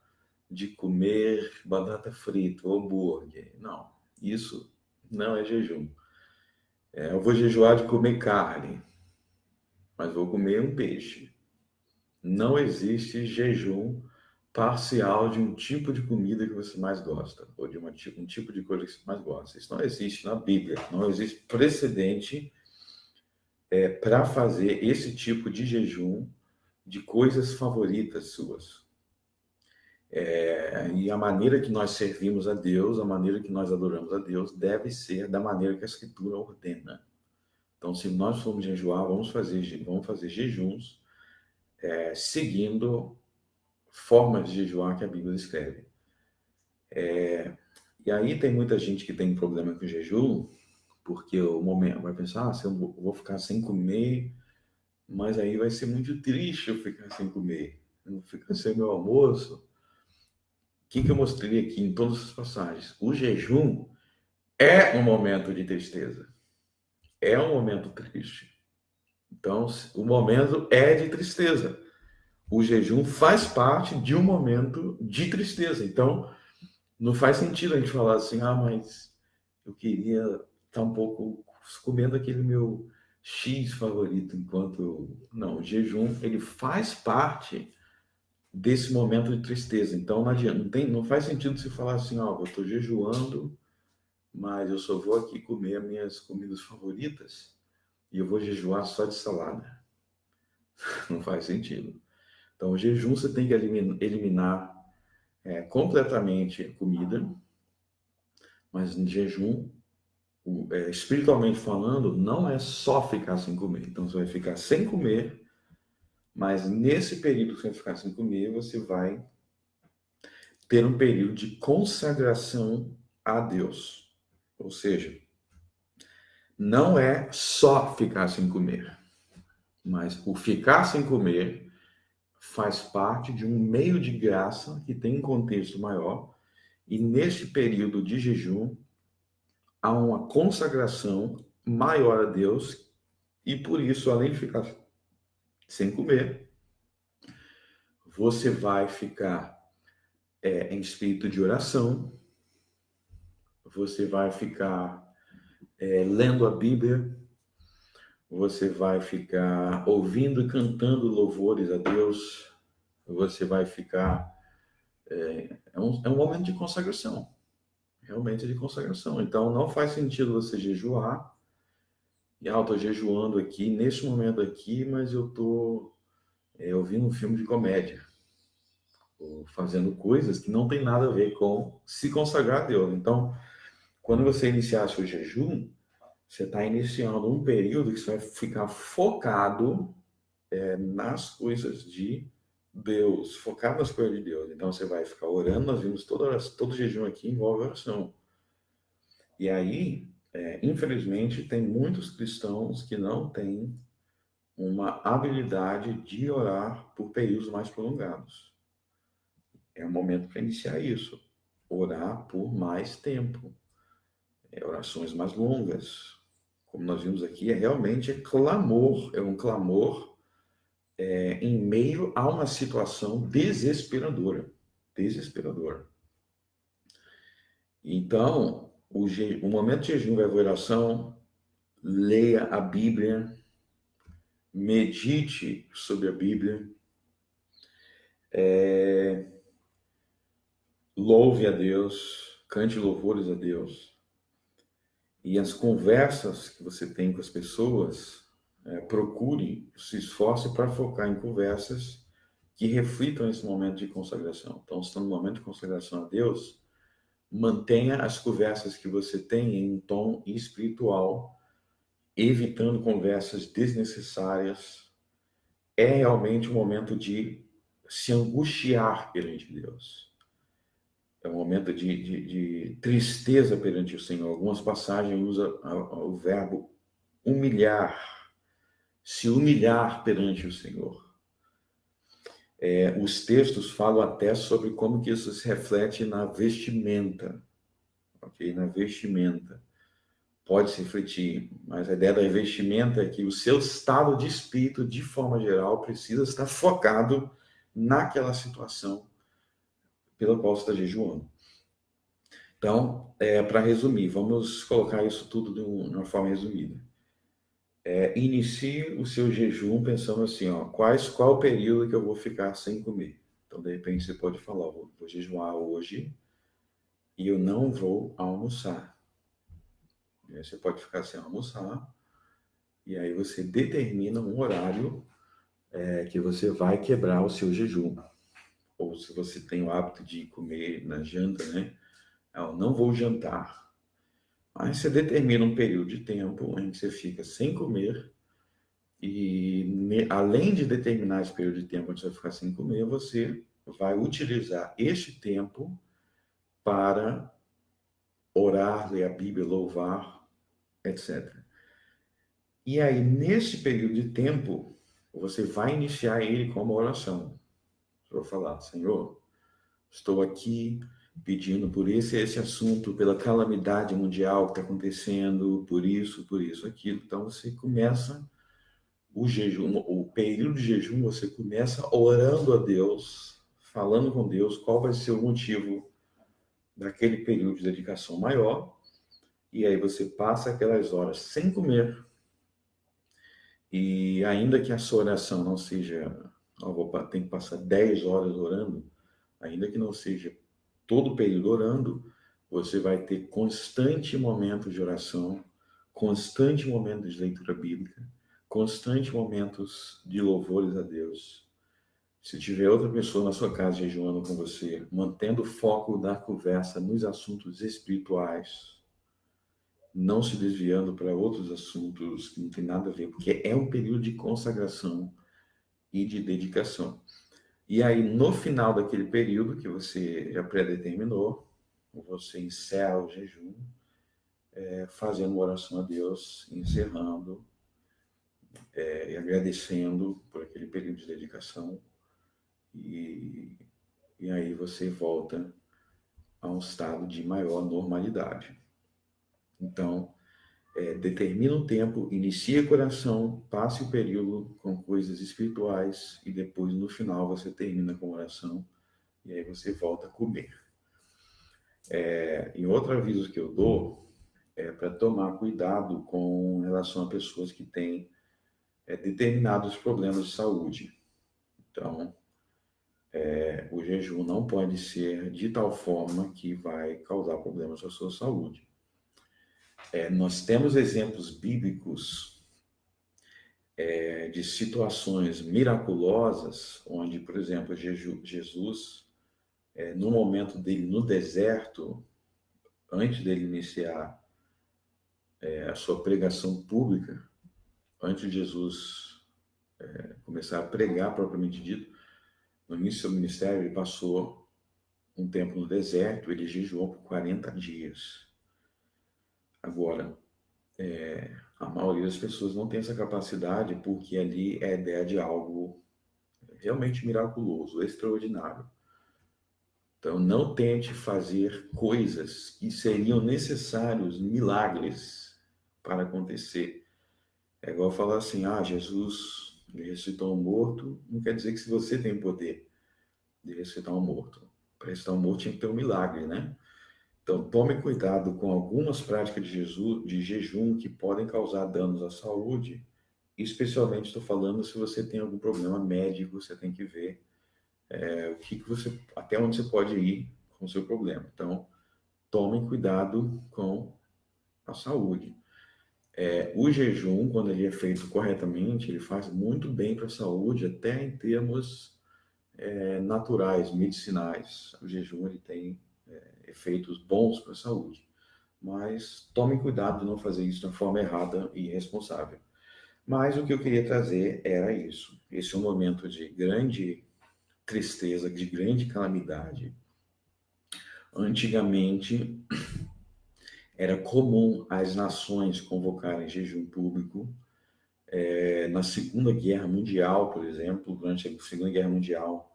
A: de comer batata frita ou hambúrguer. Não, isso não é jejum. Eu vou jejuar de comer carne, mas vou comer um peixe. Não existe jejum parcial de um tipo de comida que você mais gosta, ou de um tipo de coisa que você mais gosta. Isso não existe na Bíblia. Não existe precedente para fazer esse tipo de jejum de coisas favoritas suas. E a maneira que nós servimos a Deus, a maneira que nós adoramos a Deus, deve ser da maneira que a Escritura ordena. Então, se nós formos jejuar, vamos fazer jejuns seguindo formas de jejuar que a Bíblia escreve. E aí tem muita gente que tem problema com o jejum, porque o momento vai pensar, se eu vou ficar sem comer, mas aí vai ser muito triste eu ficar sem comer, eu vou ficar sem meu almoço. O que eu mostrei aqui em todas as passagens? O jejum é um momento de tristeza, é um momento triste. Então, o momento é de tristeza. O jejum faz parte de um momento de tristeza. Então, não faz sentido a gente falar assim, mas eu queria estar um pouco comendo aquele meu X favorito enquanto... Não, o jejum, ele faz parte desse momento de tristeza. Então, não adianta, não faz sentido você falar assim, eu estou jejuando, mas eu só vou aqui comer as minhas comidas favoritas e eu vou jejuar só de salada. Não faz sentido. Então, o jejum você tem que eliminar completamente a comida, mas em jejum, espiritualmente falando, não é só ficar sem comer. Então, você vai ficar sem comer, mas nesse período que você vai ficar sem comer, você vai ter um período de consagração a Deus. Ou seja, não é só ficar sem comer, mas o ficar sem comer faz parte de um meio de graça que tem um contexto maior, e neste período de jejum há uma consagração maior a Deus, e por isso, além de ficar sem comer, você vai ficar em espírito de oração, você vai ficar lendo a Bíblia, você vai ficar ouvindo e cantando louvores a Deus, você vai ficar... É um momento de consagração, realmente de consagração. Então, não faz sentido você jejuar, e eu estou jejuando aqui, nesse momento aqui, mas eu estou ouvindo um filme de comédia, ou fazendo coisas que não tem nada a ver com se consagrar a Deus. Então, quando você iniciar seu jejum, você está iniciando um período que você vai ficar focado nas coisas de Deus, focado nas coisas de Deus. Então você vai ficar orando, nós vimos todo jejum aqui envolve oração. E aí, infelizmente, tem muitos cristãos que não têm uma habilidade de orar por períodos mais prolongados. É o momento para iniciar isso. Orar por mais tempo. Orações mais longas. Como nós vimos aqui, realmente clamor, é um clamor em meio a uma situação desesperadora. Desesperadora. Então, o momento de jejum é oração, leia a Bíblia, medite sobre a Bíblia, louve a Deus, cante louvores a Deus. E as conversas que você tem com as pessoas, procure, se esforce para focar em conversas que reflitam esse momento de consagração. Então, se está no momento de consagração a Deus, mantenha as conversas que você tem em um tom espiritual, evitando conversas desnecessárias. É realmente um momento de se angustiar perante Deus. É um momento de tristeza perante o Senhor. Algumas passagens usam o verbo humilhar, se humilhar perante o Senhor. Os textos falam até sobre como que isso se reflete na vestimenta, ok? Na vestimenta. Pode se refletir, mas a ideia da vestimenta é que o seu estado de espírito, de forma geral, precisa estar focado naquela situação pela qual você está jejuando. Então, para resumir, vamos colocar isso tudo de uma forma resumida. Inicie o seu jejum pensando assim, qual o período que eu vou ficar sem comer? Então, de repente, você pode falar, vou jejuar hoje e eu não vou almoçar. E aí você pode ficar sem almoçar e aí você determina um horário que você vai quebrar o seu jejum. Ou se você tem o hábito de comer na janta, né? Eu não vou jantar. Aí você determina um período de tempo em que você fica sem comer e, além de determinar esse período de tempo onde você vai ficar sem comer, você vai utilizar este tempo para orar, ler a Bíblia, louvar, etc. E aí, nesse período de tempo, você vai iniciar ele com uma oração. Eu vou falar, Senhor, estou aqui pedindo por esse assunto, pela calamidade mundial que está acontecendo, por isso, aquilo. Então, você começa o jejum, o período de jejum, você começa orando a Deus, falando com Deus qual vai ser o motivo daquele período de dedicação maior, e aí você passa aquelas horas sem comer, e ainda que a sua oração não seja, tem que passar 10 horas orando, ainda que não seja todo o período orando, você vai ter constante momento de oração, constante momento de leitura bíblica, constante momentos de louvores a Deus. Se tiver outra pessoa na sua casa jejuando com você, mantendo o foco da conversa nos assuntos espirituais, não se desviando para outros assuntos que não tem nada a ver, porque é um período de consagração e de dedicação. E aí, no final daquele período que você já predeterminou, você encerra o jejum, fazendo uma oração a Deus, encerrando, e agradecendo por aquele período de dedicação, e aí você volta a um estado de maior normalidade. Então, determina um tempo, inicia a oração, passe o período com coisas espirituais e depois, no final, você termina com oração e aí você volta a comer. E outro aviso que eu dou é para tomar cuidado com relação a pessoas que têm determinados problemas de saúde. Então, o jejum não pode ser de tal forma que vai causar problemas à sua saúde. Nós temos exemplos bíblicos de situações miraculosas, onde, por exemplo, Jesus, no momento dele no deserto, antes dele iniciar a sua pregação pública, antes de Jesus começar a pregar propriamente dito, no início do seu ministério, ele passou um tempo no deserto, ele jejuou por 40 dias. Agora, a maioria das pessoas não tem essa capacidade porque ali é a ideia de algo realmente miraculoso, extraordinário. Então, não tente fazer coisas que seriam necessários, milagres, para acontecer. É igual falar assim, Jesus ele ressuscitou um morto, não quer dizer que se você tem poder de ressuscitar um morto. Para ressuscitar um morto tinha que ter um milagre, né? Então, tome cuidado com algumas práticas de jejum que podem causar danos à saúde. Especialmente estou falando se você tem algum problema médico, você tem que ver até onde você pode ir com o seu problema. Então, tome cuidado com a saúde. O jejum, quando ele é feito corretamente, ele faz muito bem para a saúde, até em termos naturais, medicinais. O jejum ele tem efeitos bons para a saúde. Mas tome cuidado de não fazer isso da forma errada e irresponsável. Mas o que eu queria trazer era isso. Esse é um momento de grande tristeza, de grande calamidade. Antigamente, era comum as nações convocarem jejum público. Na Segunda Guerra Mundial, por exemplo, durante a Segunda Guerra Mundial,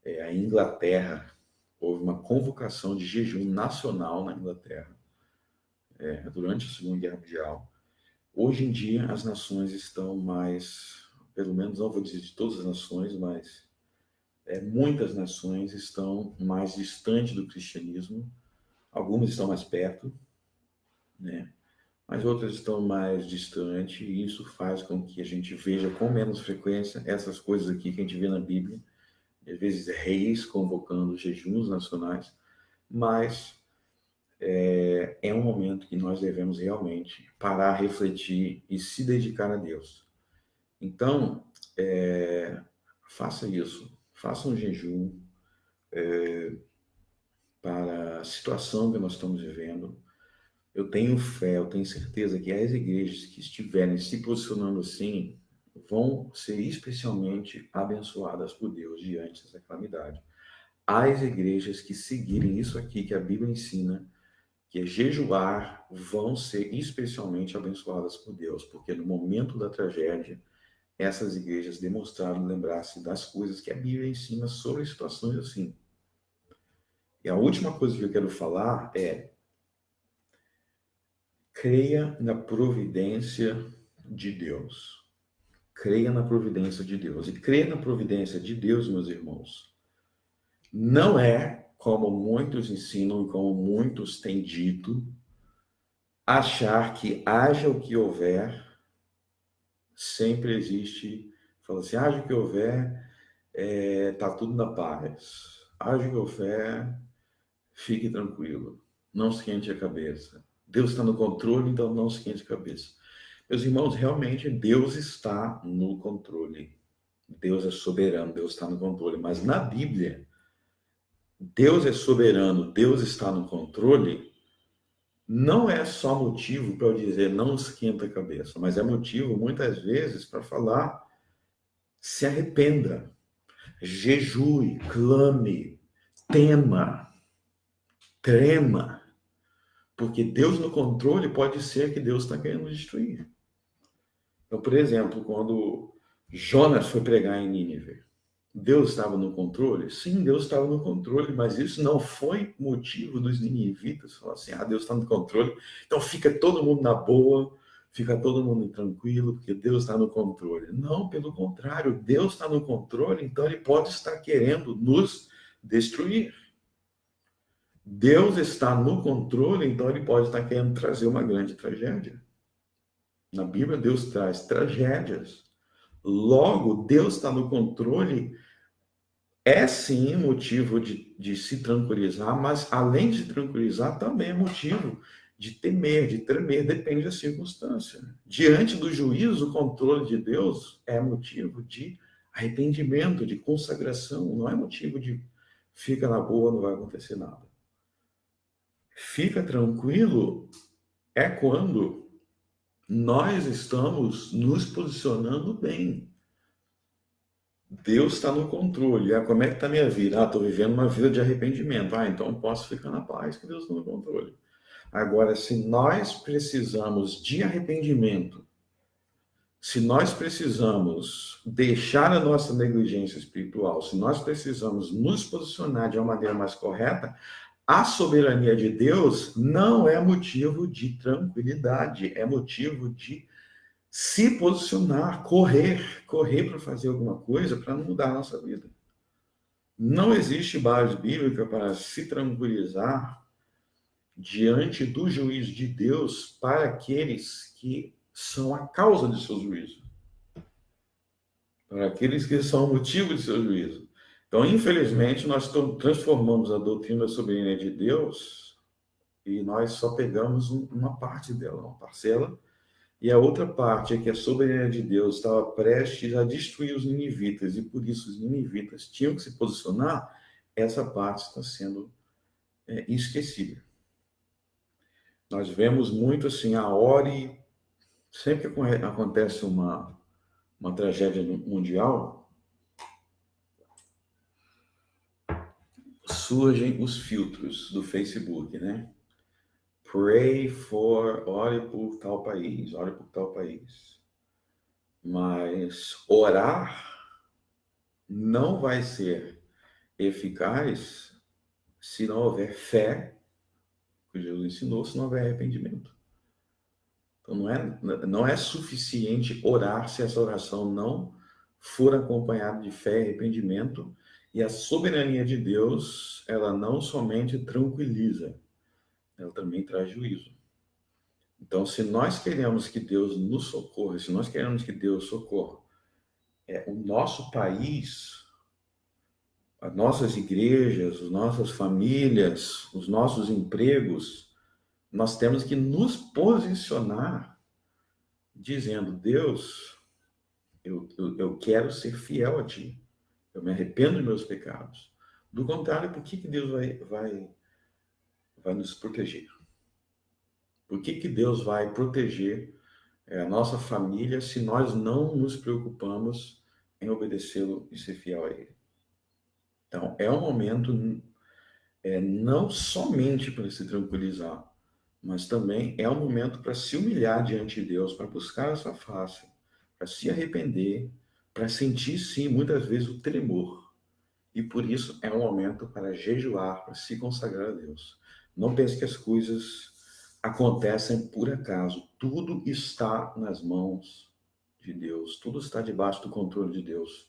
A: a Inglaterra, houve uma convocação de jejum nacional na Inglaterra, durante a Segunda Guerra Mundial. Hoje em dia, as nações estão mais, pelo menos não vou dizer de todas as nações, mas muitas nações estão mais distantes do cristianismo. Algumas estão mais perto, né? Mas outras estão mais distantes, e isso faz com que a gente veja com menos frequência essas coisas aqui que a gente vê na Bíblia, às vezes reis convocando jejuns nacionais, mas é um momento que nós devemos realmente parar, refletir e se dedicar a Deus. Então, faça isso, faça um jejum para a situação que nós estamos vivendo. Eu tenho fé, eu tenho certeza que as igrejas que estiverem se posicionando assim vão ser especialmente abençoadas por Deus diante dessa calamidade. As igrejas que seguirem isso aqui que a Bíblia ensina, que é jejuar, vão ser especialmente abençoadas por Deus, porque no momento da tragédia, essas igrejas demonstraram lembrar-se das coisas que a Bíblia ensina sobre situações assim. E a última coisa que eu quero falar é: creia na providência de Deus. creia na providência de Deus. E crer na providência de Deus, meus irmãos, não é, como muitos ensinam e como muitos têm dito, achar que haja o que houver, sempre existe, fala assim, haja o que houver, tá tudo na paz. Haja o que houver, fique tranquilo. Não esquente a cabeça. Deus está no controle, então não esquente a cabeça. Meus irmãos, realmente Deus está no controle. Deus é soberano, Deus está no controle. Mas na Bíblia, Deus é soberano, Deus está no controle, não é só motivo para eu dizer não esquenta a cabeça, mas é motivo muitas vezes para falar se arrependa, jejue, clame, tema, trema, porque Deus no controle pode ser que Deus está querendo destruir. Então, por exemplo, quando Jonas foi pregar em Nínive, Deus estava no controle? Sim, Deus estava no controle, mas isso não foi motivo dos ninivitas falar assim, Deus está no controle, então fica todo mundo na boa, fica todo mundo tranquilo, porque Deus está no controle. Não, pelo contrário, Deus está no controle, então ele pode estar querendo nos destruir. Deus está no controle, então ele pode estar querendo trazer uma grande tragédia. Na Bíblia, Deus traz tragédias. Logo, Deus está no controle, é sim motivo de se tranquilizar, mas além de se tranquilizar, também é motivo de temer, de tremer, depende da circunstância. Diante do juízo, o controle de Deus é motivo de arrependimento, de consagração, não é motivo de fica na boa, não vai acontecer nada. Fica tranquilo é quando nós estamos nos posicionando bem. Deus está no controle. Como é que está a minha vida? Estou vivendo uma vida de arrependimento. Então posso ficar na paz que Deus está no controle. Agora, se nós precisamos de arrependimento, se nós precisamos deixar a nossa negligência espiritual, se nós precisamos nos posicionar de uma maneira mais correta, a soberania de Deus não é motivo de tranquilidade, é motivo de se posicionar, correr para fazer alguma coisa para não mudar a nossa vida. Não existe base bíblica para se tranquilizar diante do juízo de Deus para aqueles que são a causa de seu juízo, para aqueles que são o motivo de seu juízo. Então, infelizmente, nós transformamos a doutrina da soberania de Deus e nós só pegamos uma parte dela, uma parcela. E a outra parte é que a soberania de Deus estava prestes a destruir os ninivitas, e por isso os ninivitas tinham que se posicionar. Essa parte está sendo esquecida. Nós vemos muito assim, a Ori, sempre que acontece uma tragédia mundial, surgem os filtros do Facebook, né? Pray for, ore por tal país, ore por tal país. Mas orar não vai ser eficaz se não houver fé, que Jesus ensinou, se não houver arrependimento. Então não é suficiente orar se essa oração não for acompanhada de fé e arrependimento, e a soberania de Deus, ela não somente tranquiliza, ela também traz juízo. Então, se nós queremos que Deus nos socorra, se nós queremos que Deus socorra o nosso país, as nossas igrejas, as nossas famílias, os nossos empregos, nós temos que nos posicionar dizendo, Deus, eu quero ser fiel a Ti, eu me arrependo dos meus pecados. Do contrário, por que Deus vai nos proteger? Por que Deus vai proteger a nossa família se nós não nos preocupamos em obedecê-lo e ser fiel a Ele? Então, é um momento não somente para se tranquilizar, mas também é um momento para se humilhar diante de Deus, para buscar a sua face, para se arrepender, para sentir, sim, muitas vezes o tremor. E por isso é um momento para jejuar, para se consagrar a Deus. Não pense que as coisas acontecem por acaso. Tudo está nas mãos de Deus, tudo está debaixo do controle de Deus.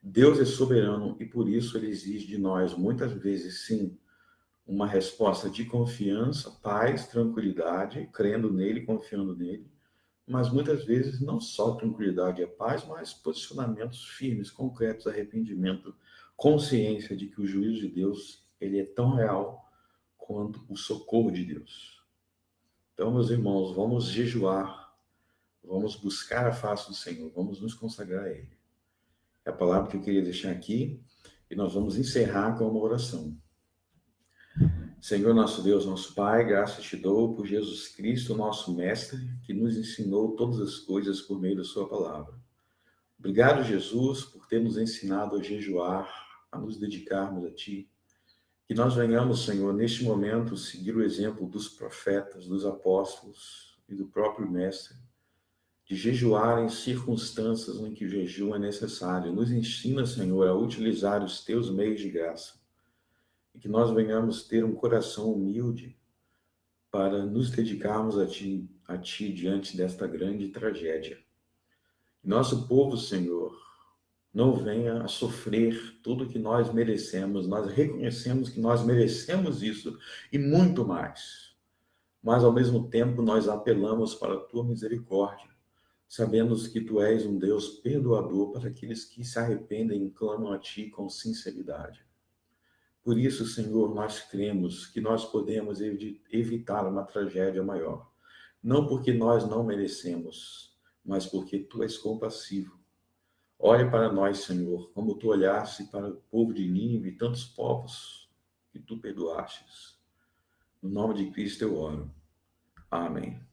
A: Deus é soberano e por isso ele exige de nós, muitas vezes, sim, uma resposta de confiança, paz, tranquilidade, crendo nele, confiando nele, mas muitas vezes não só tranquilidade e paz, mas posicionamentos firmes, concretos, arrependimento, consciência de que o juízo de Deus ele é tão real quanto o socorro de Deus. Então, meus irmãos, vamos jejuar, vamos buscar a face do Senhor, vamos nos consagrar a Ele. É a palavra que eu queria deixar aqui e nós vamos encerrar com uma oração. Senhor, nosso Deus, nosso Pai, graças te dou por Jesus Cristo, nosso Mestre, que nos ensinou todas as coisas por meio da sua palavra. Obrigado, Jesus, por ter nos ensinado a jejuar, a nos dedicarmos a Ti. Que nós venhamos, Senhor, neste momento, seguir o exemplo dos profetas, dos apóstolos e do próprio Mestre, de jejuar em circunstâncias em que o jejum é necessário. Nos ensina, Senhor, a utilizar os Teus meios de graça. E que nós venhamos ter um coração humilde para nos dedicarmos a Ti diante desta grande tragédia. Nosso povo, Senhor, não venha a sofrer tudo o que nós merecemos. Nós reconhecemos que nós merecemos isso e muito mais. Mas, ao mesmo tempo, nós apelamos para a Tua misericórdia. Sabemos que Tu és um Deus perdoador para aqueles que se arrependem e clamam a Ti com sinceridade. Por isso, Senhor, nós cremos que nós podemos evitar uma tragédia maior. Não porque nós não merecemos, mas porque Tu és compassivo. Olhe para nós, Senhor, como Tu olhaste para o povo de Nínive e tantos povos que Tu perdoastes. No nome de Cristo eu oro. Amém.